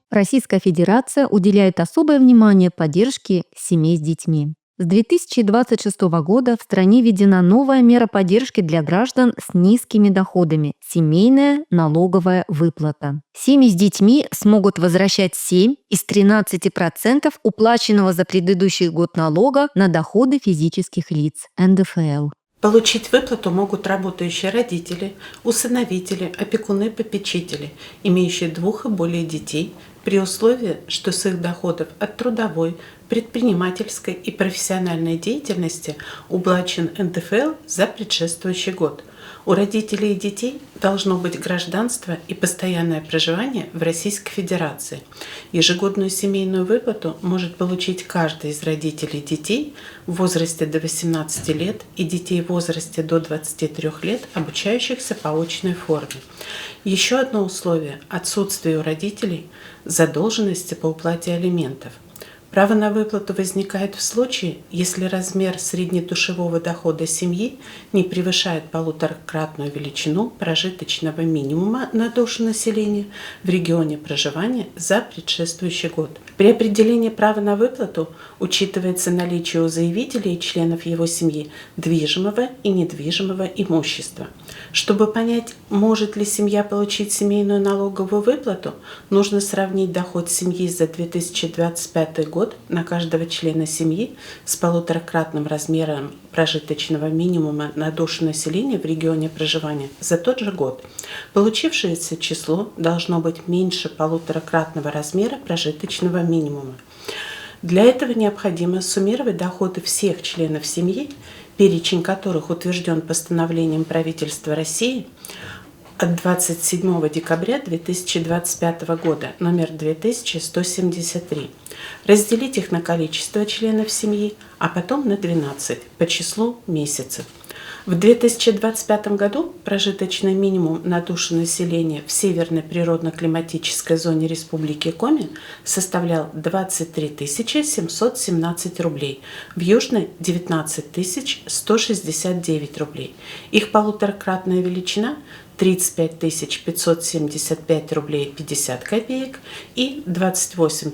Российская Федерация уделяет особое внимание поддержке семей с детьми. С 2026 года в стране введена новая мера поддержки для граждан с низкими доходами – семейная налоговая выплата. Семьи с детьми смогут возвращать 7 из 13% уплаченного за предыдущий год налога на доходы физических лиц – НДФЛ. Получить выплату могут работающие родители, усыновители, опекуны-попечители, имеющие 2 и более детей, при условии, что с их доходов от трудовой, предпринимательской и профессиональной деятельности уплачен НДФЛ за предшествующий год. У родителей и детей должно быть гражданство и постоянное проживание в Российской Федерации. Ежегодную семейную выплату может получить каждый из родителей детей в возрасте до 18 лет и детей в возрасте до 23 лет, обучающихся по очной форме. Еще одно условие – отсутствие у родителей задолженности по уплате алиментов. Право на выплату возникает в случае, если размер среднедушевого дохода семьи не превышает 1,5-кратную величину прожиточного минимума на душу населения в регионе проживания за предшествующий год. При определении права на выплату учитывается наличие у заявителя и членов его семьи движимого и недвижимого имущества. Чтобы понять, может ли семья получить семейную налоговую выплату, нужно сравнить доход семьи за 2025 год на каждого члена семьи с 1,5-кратным размером прожиточного минимума на душу населения в регионе проживания за тот же год. Получившееся число должно быть меньше 1,5-кратного размера прожиточного минимума. Для этого необходимо суммировать доходы всех членов семьи, перечень которых утвержден постановлением правительства России от 27 декабря 2025 года, номер 2173. Разделить их на количество членов семьи, а потом на 12 по числу месяцев. В 2025 году прожиточный минимум на душу населения в Северной природно-климатической зоне Республики Коми составлял 23 717 рублей, в Южной – 19 169 рублей. Их 1,5-кратная величина – 35 575 рублей 50 копеек и 28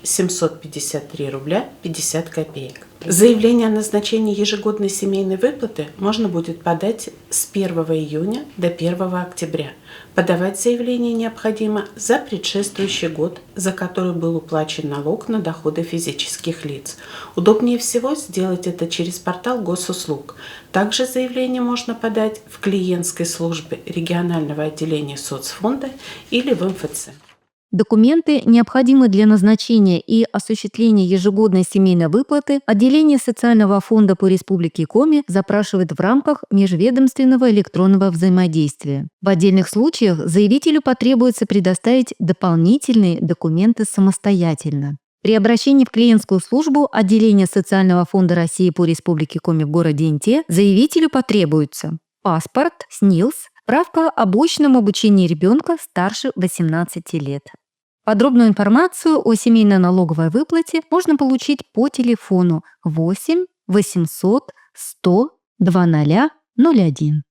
753 рубля 50 копеек. Заявление о назначении ежегодной семейной выплаты можно будет подать с 1 июня до 1 октября. Подавать заявление необходимо за предшествующий год, за который был уплачен налог на доходы физических лиц. Удобнее всего сделать это через портал госуслуг. Также заявление можно подать в клиентской службе регионального отделения соцфонда или в МФЦ. Документы, необходимые для назначения и осуществления ежегодной семейной выплаты, отделение социального фонда по Республике Коми запрашивает в рамках межведомственного электронного взаимодействия. В отдельных случаях заявителю потребуется предоставить дополнительные документы самостоятельно. При обращении в клиентскую службу отделения социального фонда России по Республике Коми в городе Инте заявителю потребуется паспорт, СНИЛС, справка об очном обучении ребенка старше 18 лет. Подробную информацию о семейной налоговой выплате можно получить по телефону 8 800 100 0001.